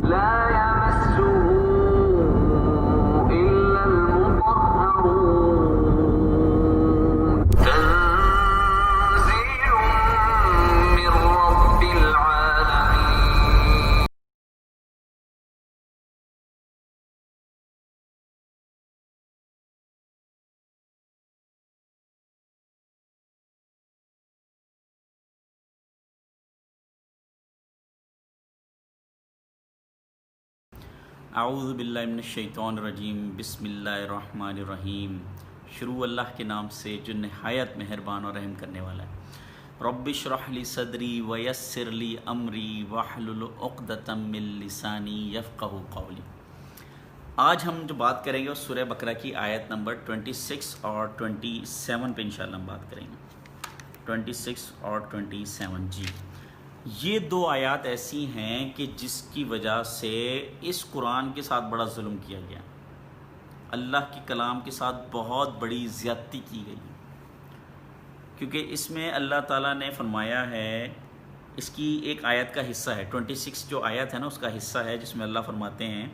لا يمسه إلا المطهرون تنزيل من رب العالمين. اعوذ باللہ من الشیطان الرجیم، بسم اللہ الرحمن الرحیم۔ شروع اللہ کے نام سے جو نہایت مہربان اور رحم کرنے والا ہے۔ رب اشرح لی صدری ویسر لی امری واحلل عقدۃ من لسانی یفقہوا قولی۔ آج ہم جو بات کریں گے وہ سورہ بقرہ کی آیت نمبر 26 اور 27 پہ انشاءاللہ ہم بات کریں گے۔ 26 اور 27 جی، یہ دو آیات ایسی ہیں کہ جس کی وجہ سے اس قرآن کے ساتھ بڑا ظلم کیا گیا، اللہ کے کلام کے ساتھ بہت بڑی زیادتی کی گئی، کیونکہ اس میں اللہ تعالیٰ نے فرمایا ہے، اس کی ایک آیت کا حصہ ہے، 26 جو آیت ہے نا اس کا حصہ ہے، جس میں اللہ فرماتے ہیں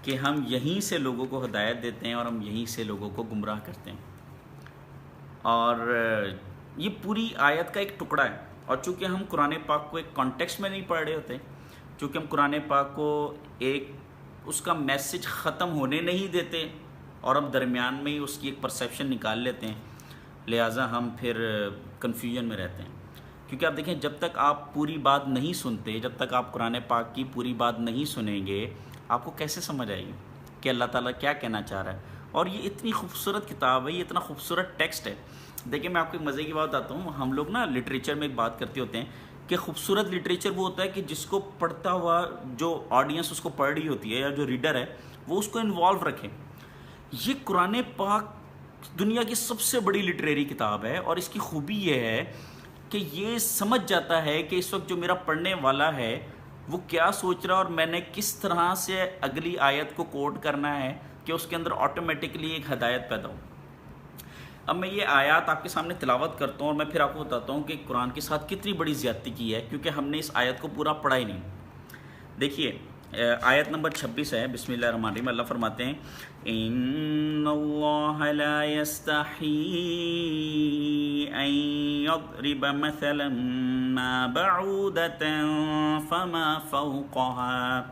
کہ ہم یہیں سے لوگوں کو ہدایت دیتے ہیں اور ہم یہیں سے لوگوں کو گمراہ کرتے ہیں۔ اور یہ پوری آیت کا ایک ٹکڑا ہے، اور چونکہ ہم قرآن پاک کو ایک کانٹیکسٹ میں نہیں پڑھ رہے ہوتے، چونکہ ہم قرآن پاک کو ایک اس کا میسج ختم ہونے نہیں دیتے اور ہم درمیان میں ہی اس کی ایک پرسیپشن نکال لیتے ہیں، لہٰذا ہم پھر کنفیوژن میں رہتے ہیں۔ کیونکہ آپ دیکھیں، جب تک آپ پوری بات نہیں سنتے، جب تک آپ قرآن پاک کی پوری بات نہیں سنیں گے، آپ کو کیسے سمجھ آئے گی کہ اللہ تعالیٰ کیا کہنا چاہ رہا ہے۔ اور یہ اتنی خوبصورت کتاب ہے، یہ اتنا خوبصورت ٹیکسٹ ہے۔ دیکھیں، میں آپ کو ایک مزے کی بات بتاتا ہوں، ہم لوگ نا لٹریچر میں ایک بات کرتے ہوتے ہیں کہ خوبصورت لٹریچر وہ ہوتا ہے کہ جس کو پڑھتا ہوا جو آڈینس اس کو پڑھ رہی ہوتی ہے یا جو ریڈر ہے وہ اس کو انوالو رکھے۔ یہ قرآن پاک دنیا کی سب سے بڑی لٹریری کتاب ہے، اور اس کی خوبی یہ ہے کہ یہ سمجھ جاتا ہے کہ اس وقت جو میرا پڑھنے والا ہے وہ کیا سوچ رہا ہے، اور میں نے کس طرح سے اگلی آیت کو کوٹ کرنا ہے کہ اس کے اندر آٹومیٹکلی ایک ہدایت پیدا ہو۔ اب میں یہ آیات آپ کے سامنے تلاوت کرتا ہوں اور میں پھر آپ کو بتاتا ہوں کہ قرآن کے ساتھ کتنی بڑی زیادتی کی ہے، کیونکہ ہم نے اس آیت کو پورا پڑھا ہی نہیں۔ دیکھیے، آیت نمبر 26 ہے، بسم اللہ الرحمن الرحیم۔ اللہ فرماتے ہیں، ان اللہ لا یستحی ان یضرب مثلا ما بعودۃ فما فوقها۔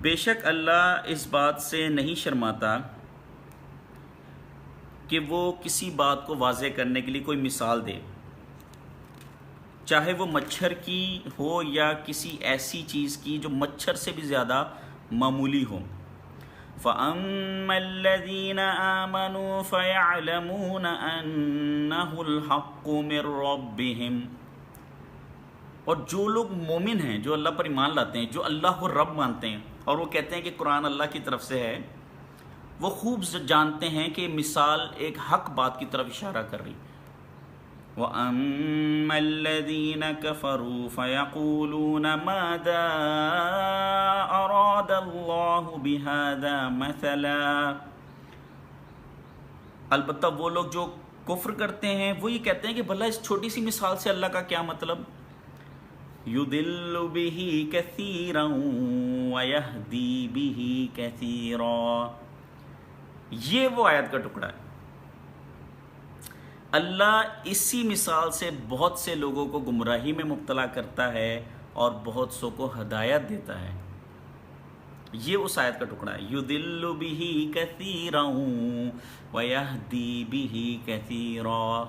بے شک اللہ اس بات سے نہیں شرماتا کہ وہ کسی بات کو واضح کرنے کے لیے کوئی مثال دے، چاہے وہ مچھر کی ہو یا کسی ایسی چیز کی جو مچھر سے بھی زیادہ معمولی ہو۔ فَأَمَّا الَّذِينَ آمَنُوا فَيَعْلَمُونَ أَنَّهُ الْحَقُّ مِنْ رَبِّهِمْ۔ اور جو لوگ مومن ہیں، جو اللہ پر ایمان لاتے ہیں، جو اللہ کو رب مانتے ہیں اور وہ کہتے ہیں کہ قرآن اللہ کی طرف سے ہے، وہ خوب جانتے ہیں کہ مثال ایک حق بات کی طرف اشارہ کر رہی۔ وَأَمَّا الَّذِينَ كَفَرُوا فَيَقُولُونَ مَاذَا أَرَادَ اللَّهُ بِهَذَا مَثَلًا۔ البتہ وہ لوگ جو کفر کرتے ہیں وہ یہ کہتے ہیں کہ بھلا اس چھوٹی سی مثال سے اللہ کا کیا مطلب؟ يُضِلُّ بِهِ كَثِيرًا وَيَهْدِي بِهِ كَثِيرًا۔ یہ وہ آیت کا ٹکڑا ہے۔ اللہ اسی مثال سے بہت سے لوگوں کو گمراہی میں مبتلا کرتا ہے اور بہت سو کو ہدایت دیتا ہے۔ یہ اس آیت کا ٹکڑا ہے، یُضِلُّ بِهِ كَثِيرًا وَيَهْدِي بِهِ كَثِيرًا۔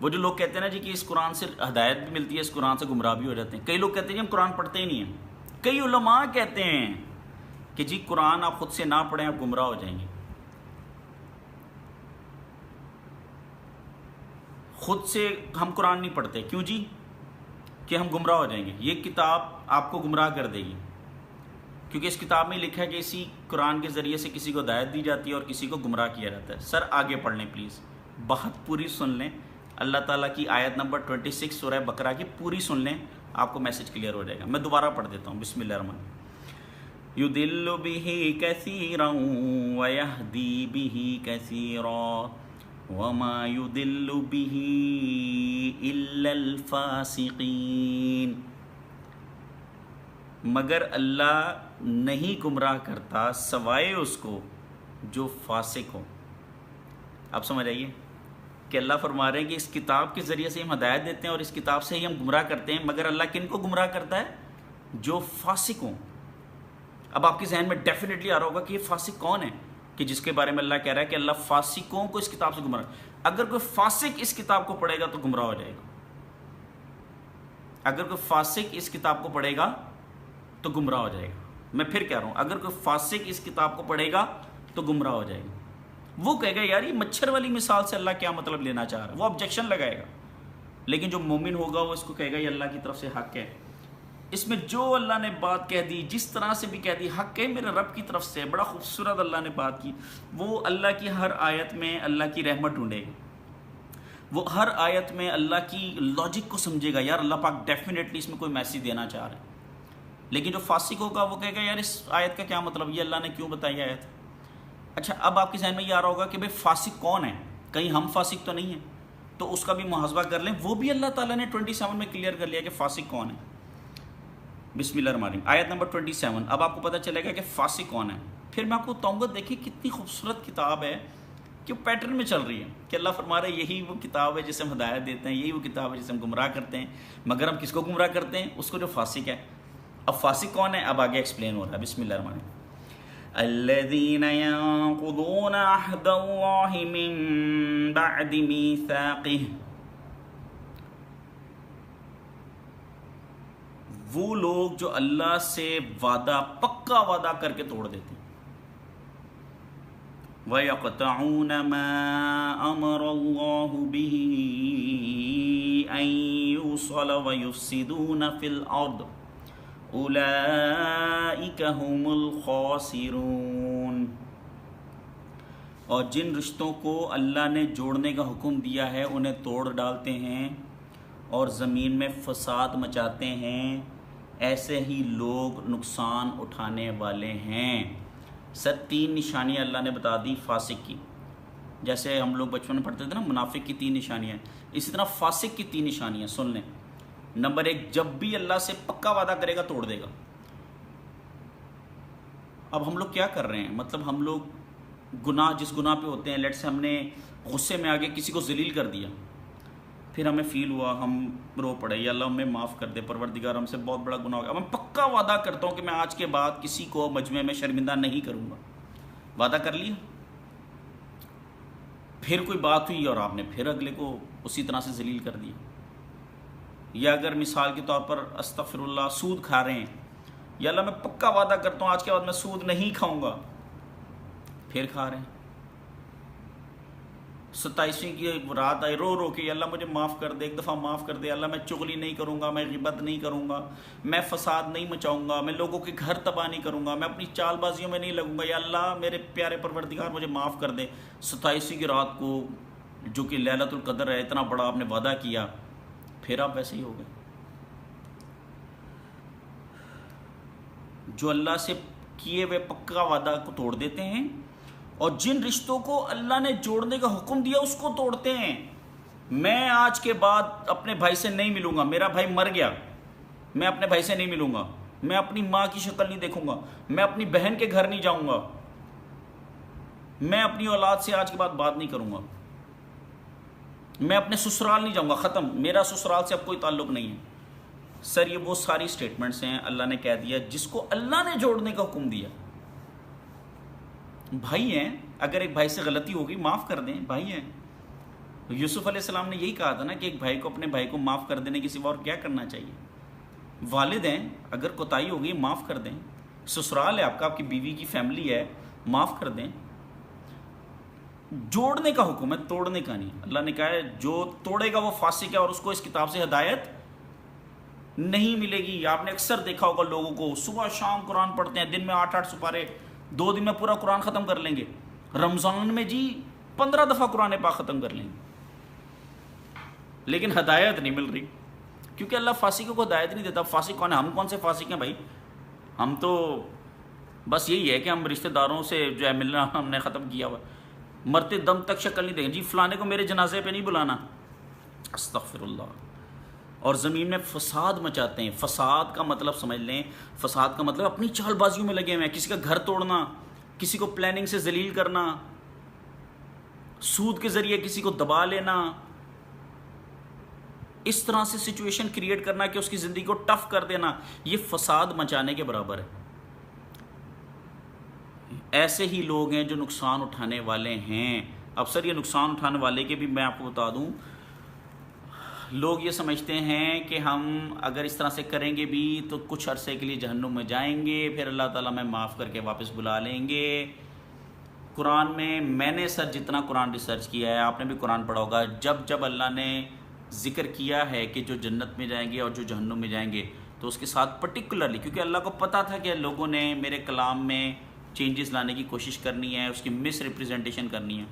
وہ جو لوگ کہتے ہیں نا جی کہ اس قرآن سے ہدایت بھی ملتی ہے، اس قرآن سے گمراہ بھی ہو جاتے ہیں۔ کئی لوگ کہتے ہیں کہ ہم قرآن پڑھتے ہی نہیں ہیں۔ کئی علماء کہتے ہیں کہ جی قرآن آپ خود سے نہ پڑھیں، آپ گمراہ ہو جائیں گے۔ خود سے ہم قرآن نہیں پڑھتے، کیوں جی؟ کہ ہم گمراہ ہو جائیں گے۔ یہ کتاب آپ کو گمراہ کر دے گی، کیونکہ اس کتاب میں لکھا ہے کہ اسی قرآن کے ذریعے سے کسی کو ہدایت دی جاتی ہے اور کسی کو گمراہ کیا جاتا ہے۔ سر آگے پڑھ لیں پلیز، بات پوری سن لیں، اللہ تعالیٰ کی آیت نمبر 26 سورہ بقرہ کی پوری سن لیں، آپ کو میسج کلیئر ہو جائے گا۔ میں دوبارہ پڑھ دیتا ہوں، بسم اللہ الرحمن الرحیم۔ یُضِلُّ بِهِ كَثِيرًا وَيَهْدِي بِهِ كَثِيرًا وَمَا يُضِلُّ بِهِ إِلَّا الْفَاسِقِينَ۔ مگر اللہ نہیں گمراہ کرتا سوائے اس کو جو فاسق ہو. آپ سمجھ آئیے کہ اللہ فرما رہے ہیں کہ اس کتاب کے ذریعے سے ہم ہدایت دیتے ہیں اور اس کتاب سے ہی ہم گمراہ کرتے ہیں، مگر اللہ کن کو گمراہ کرتا ہے؟ جو فاسق ہوں. اب آپ کے ذہن میں ڈیفینیٹلی آ رہا ہوگا کہ یہ فاسق کون ہے کہ جس کے بارے میں اللہ کہہ رہا ہے کہ اللہ فاسقوں کو اس کتاب سے گمراہ. اگر کوئی فاسق اس کتاب کو پڑھے گا تو گمراہ ہو جائے گا. اگر کوئی فاسق اس کتاب کو پڑھے گا تو گمراہ ہو جائے گا. میں پھر کہہ رہا ہوں، اگر کوئی فاسق اس کتاب کو پڑھے گا تو گمراہ ہو جائے گا. وہ کہے گا یار یہ مچھر والی مثال سے اللہ کیا مطلب لینا چاہ رہا ہے، وہ آبجیکشن لگائے گا. لیکن جو مومن ہوگا وہ اس کو کہے گا یہ اللہ کی طرف سے حق ہے، اس میں جو اللہ نے بات کہہ دی جس طرح سے بھی کہہ دی حق ہے میرے رب کی طرف سے. بڑا خوبصورت اللہ نے بات کی. وہ اللہ کی ہر آیت میں اللہ کی رحمت ڈھونڈے گا، وہ ہر آیت میں اللہ کی لاجک کو سمجھے گا، یار اللہ پاک ڈیفینیٹلی اس میں کوئی میسیج دینا چاہ رہا ہے. لیکن جو فاسق ہوگا وہ کہے گا یار اس آیت کا کیا مطلب، یہ اللہ نے کیوں بتائی آیت. اچھا اب آپ کے ذہن میں یہ آ رہا ہوگا کہ بھئی فاسق کون ہے، کہیں ہم فاسق تو نہیں ہیں، تو اس کا بھی محاسبہ کر لیں. وہ بھی اللہ تعالیٰ نے 27 میں کلیئر کر لیا کہ فاسق کون ہے. بسم اللہ الرحمن الرحیم، آیت نمبر 27. اب آپ کو پتہ چلے گا کہ فاسق کون ہے. پھر میں آپ کو بتاؤں گا، دیکھیں کتنی خوبصورت کتاب ہے کہ وہ پیٹرن میں چل رہی ہے کہ اللہ فرما رہا ہے یہی وہ کتاب ہے جسے ہم ہدایت دیتے ہیں، یہی وہ کتاب ہے جسے ہم گمراہ کرتے ہیں. مگر ہم کس کو گمراہ کرتے ہیں؟ اس کو جو فاسق ہے. اب فاسق کون ہے اب آگے ایکسپلین ہو رہا ہے. بسم اللہ الرحمن الرحیم. الذين ينقضون عهد الله من بعد ميثاقه، وہ لوگ جو اللہ سے وعدہ پکا وعدہ کر کے توڑ دیتے ہیں. وَيَقْطَعُونَ مَا أَمَرَ اللَّهُ بِهِ أَن يُوصَلَ وَيُفْسِدُونَ فِي الْأَرْضِ اولئک هم الخاسرون. اور جن رشتوں کو اللہ نے جوڑنے کا حکم دیا ہے انہیں توڑ ڈالتے ہیں اور زمین میں فساد مچاتے ہیں، ایسے ہی لوگ نقصان اٹھانے والے ہیں. سر 3 نشانیاں اللہ نے بتا دی فاسق کی. جیسے ہم لوگ بچپن میں پڑھتے تھے نا منافق کی 3 نشانیاں، اسی طرح فاسق کی 3 نشانیاں سن لیں. نمبر 1، جب بھی اللہ سے پکا وعدہ کرے گا توڑ دے گا. اب ہم لوگ کیا کر رہے ہیں، مطلب ہم لوگ گناہ جس گناہ پہ ہوتے ہیں، لیٹ سے ہم نے غصے میں آگے کسی کو ذلیل کر دیا، پھر ہمیں فیل ہوا، ہم رو پڑے یا اللہ ہمیں معاف کر دے، پروردگار ہم سے بہت بڑا گناہ ہو گیا، اب میں پکا وعدہ کرتا ہوں کہ میں آج کے بعد کسی کو مجمع میں شرمندہ نہیں کروں گا. وعدہ کر لیا، پھر کوئی بات ہوئی اور آپ نے پھر اگلے کو اسی طرح سے ذلیل کر دیا. یا اگر مثال کے طور پر استغفر اللہ سود کھا رہے ہیں، یا اللہ میں پکا وعدہ کرتا ہوں آج کے بعد میں سود نہیں کھاؤں گا، پھر کھا رہے ہیں. 27ویں کی رات آئی، رو رو کے یا اللہ مجھے معاف کر دے، ایک دفعہ معاف کر دے، اللہ میں چغلی نہیں کروں گا، میں غیبت نہیں کروں گا، میں فساد نہیں مچاؤں گا، میں لوگوں کے گھر تباہ نہیں کروں گا، میں اپنی چال بازیوں میں نہیں لگوں گا، یا اللہ میرے پیارے پروردگار مجھے معاف کر دے. 27ویں کی رات کو جو کہ لیلۃ القدر ہے، اتنا بڑا آپ نے وعدہ کیا، پھر آپ ویسے ہی ہو گئے. جو اللہ سے کیے ہوئے پکا وعدہ کو توڑ دیتے ہیں اور جن رشتوں کو اللہ نے جوڑنے کا حکم دیا اس کو توڑتے ہیں. میں آج کے بعد اپنے بھائی سے نہیں ملوں گا، میرا بھائی مر گیا، میں اپنے بھائی سے نہیں ملوں گا، میں اپنی ماں کی شکل نہیں دیکھوں گا، میں اپنی بہن کے گھر نہیں جاؤں گا، میں اپنی اولاد سے آج کے بعد بات نہیں کروں گا، میں اپنے سسرال نہیں جاؤں گا، ختم، میرا سسرال سے اب کوئی تعلق نہیں ہے. سر یہ وہ ساری سٹیٹمنٹس ہیں اللہ نے کہہ دیا جس کو اللہ نے جوڑنے کا حکم دیا. بھائی ہیں، اگر ایک بھائی سے غلطی ہوگی معاف کر دیں، بھائی ہیں. یوسف علیہ السلام نے یہی کہا تھا نا کہ ایک بھائی کو اپنے بھائی کو معاف کر دینے کے سوا اور کیا کرنا چاہیے. والد ہیں، اگر کوتاہی ہوگی معاف کر دیں. سسرال ہے آپ کا، آپ کی بیوی کی فیملی ہے، معاف کر دیں. جوڑنے کا حکم ہے، توڑنے کا نہیں. اللہ نے کہا ہے جو توڑے گا وہ فاسق ہے اور اس کو اس کتاب سے ہدایت نہیں ملے گی. آپ نے اکثر دیکھا ہوگا لوگوں کو صبح شام قرآن پڑھتے ہیں، دن میں 8 سپارے، 2 دن میں پورا قرآن ختم کر لیں گے. رمضان میں جی 15 دفعہ قرآن پاک ختم کر لیں گے، لیکن ہدایت نہیں مل رہی کیونکہ اللہ فاسقوں کو ہدایت نہیں دیتا. فاسق کون ہے؟ ہم کون سے فاسق ہیں بھائی؟ ہم تو بس یہی ہے کہ ہم رشتہ داروں سے جو ہے ملنا ہم نے ختم کیا ہوا، مرتے دم تک شکل نہیں دیں گے. جی فلانے کو میرے جنازے پہ نہیں بلانا، استغفر اللہ. اور زمین میں فساد مچاتے ہیں. فساد کا مطلب سمجھ لیں، فساد کا مطلب اپنی چال بازیوں میں لگے ہوئے ہیں، کسی کا گھر توڑنا، کسی کو پلاننگ سے ذلیل کرنا، سود کے ذریعے کسی کو دبا لینا، اس طرح سے سچویشن کریٹ کرنا کہ اس کی زندگی کو ٹف کر دینا، یہ فساد مچانے کے برابر ہے. ایسے ہی لوگ ہیں جو نقصان اٹھانے والے ہیں. اب سر یہ نقصان اٹھانے والے کے بھی میں آپ کو بتا دوں، لوگ یہ سمجھتے ہیں کہ ہم اگر اس طرح سے کریں گے بھی تو کچھ عرصے کے لیے جہنم میں جائیں گے، پھر اللہ تعالیٰ میں معاف کر کے واپس بلا لیں گے. قرآن میں نے سر جتنا قرآن ریسرچ کیا ہے، آپ نے بھی قرآن پڑھا ہوگا، جب اللہ نے ذکر کیا ہے کہ جو جنت میں جائیں گے اور جو جہنم میں جائیں گے، تو اس کے ساتھ پرٹیکولرلی، کیونکہ اللہ کو پتہ تھا کہ لوگوں نے میرے کلام میں چینجز لانے کی کوشش کرنی ہے، اس کی مس ریپریزنٹیشن کرنی ہے،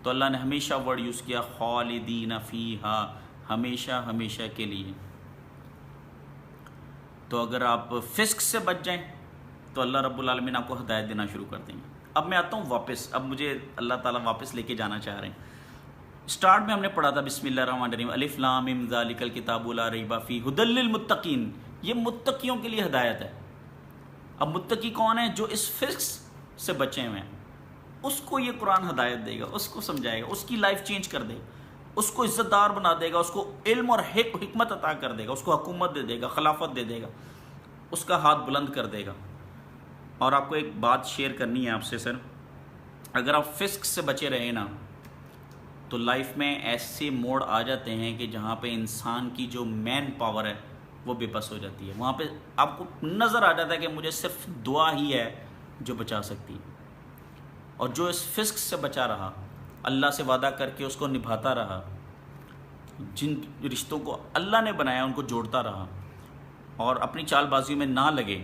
تو اللہ نے ہمیشہ ورڈ یوز کیا خالدین فیہا، ہمیشہ ہمیشہ کے لیے. تو اگر آپ فسق سے بچ جائیں تو اللہ رب العالمین آپ کو ہدایت دینا شروع کر دیں گے. اب میں آتا ہوں واپس، اب مجھے اللہ تعالیٰ واپس لے کے جانا چاہ رہے ہیں. سٹارٹ میں ہم نے پڑھا تھا بسم اللہ الرحمن الرحیم، الف لام میم ذالک الکتاب لا ریب فیہ ھدی للمتقین، یہ متقیوں کے لیے ہدایت ہے. اب متقی کون ہیں؟ جو اس فسق سے بچے ہوئے ہیں، اس کو یہ قرآن ہدایت دے گا، اس کو سمجھائے گا، اس کی لائف چینج کر دے گا، اس کو عزت دار بنا دے گا، اس کو علم اور حکمت عطا کر دے گا، اس کو حکومت دے دے گا، خلافت دے دے گا، اس کا ہاتھ بلند کر دے گا. اور آپ کو ایک بات شیئر کرنی ہے آپ سے سر، اگر آپ فسق سے بچے رہے نا تو لائف میں ایسے موڑ آ جاتے ہیں کہ جہاں پہ انسان کی جو مین پاور ہے وہ بے بس ہو جاتی ہے. وہاں پہ آپ کو نظر آ جاتا ہے کہ مجھے صرف دعا ہی ہے جو بچا سکتی ہے. اور جو اس فسق سے بچا رہا، اللہ سے وعدہ کر کے اس کو نبھاتا رہا، جن رشتوں کو اللہ نے بنایا ان کو جوڑتا رہا اور اپنی چال بازیوں میں نہ لگے،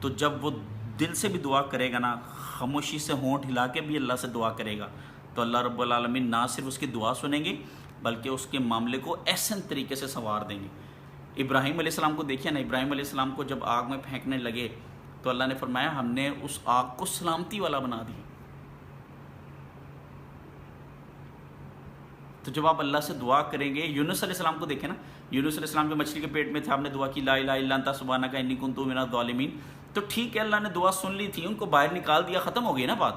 تو جب وہ دل سے بھی دعا کرے گا نا، خاموشی سے ہونٹ ہلا کے بھی اللہ سے دعا کرے گا، تو اللہ رب العالمین نہ صرف اس کی دعا سنیں گے بلکہ اس کے معاملے کو احسن طریقے سے سنوار دیں گے. ابراہیم علیہ السلام کو دیکھیں نا، ابراہیم علیہ السلام کو جب آگ میں پھینکنے لگے تو اللہ نے فرمایا ہم نے اس آگ کو سلامتی والا بنا دیا. تو جب آپ اللہ سے دعا کریں گے، یونس علیہ السلام کو دیکھیں نا، یونس علیہ السلام جو مچھلی کے پیٹ میں تھے، آپ نے دعا کی لا الہ الا انت سبحانک انی کنت من الظالمین، تو ٹھیک ہے اللہ نے دعا سن لی تھی، ان کو باہر نکال دیا، ختم ہو گئی نا بات،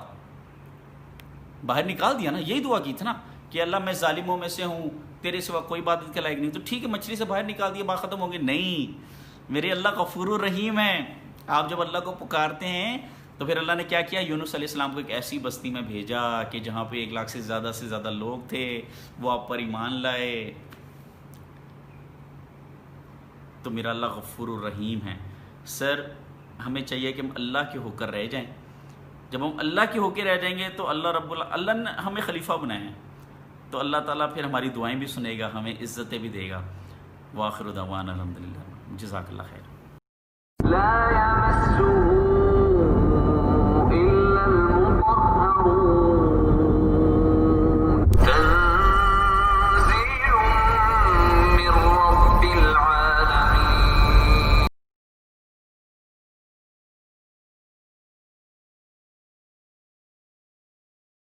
باہر نکال دیا نا. یہی دعا کی تھی نا کہ اللہ میں ظالموں میں سے ہوں، تیرے سوا کوئی عبادت کے لائق نہیں. تو ٹھیک ہے مچھلی سے باہر نکال دیا، بات ختم ہو گئی. نہیں، میرے اللہ غفور الرحیم ہیں. آپ جب اللہ کو پکارتے ہیں تو پھر اللہ نے کیا کیا؟ یونس علیہ السلام کو ایک ایسی بستی میں بھیجا کہ جہاں پہ 1 لاکھ سے زیادہ لوگ تھے، وہ آپ پر ایمان لائے. تو میرا اللہ غفور الرحیم ہے. سر ہمیں چاہیے کہ ہم اللہ کے ہو کر رہ جائیں. جب ہم اللہ کے ہو کے رہ جائیں گے تو اللہ نے ہمیں خلیفہ بنایا ہے، تو اللہ تعالیٰ پھر ہماری دعائیں بھی سنے گا، ہمیں عزتیں بھی دے گا. وآخر دعوانا الحمدللہ. جزاک اللہ خیر. لا يمسه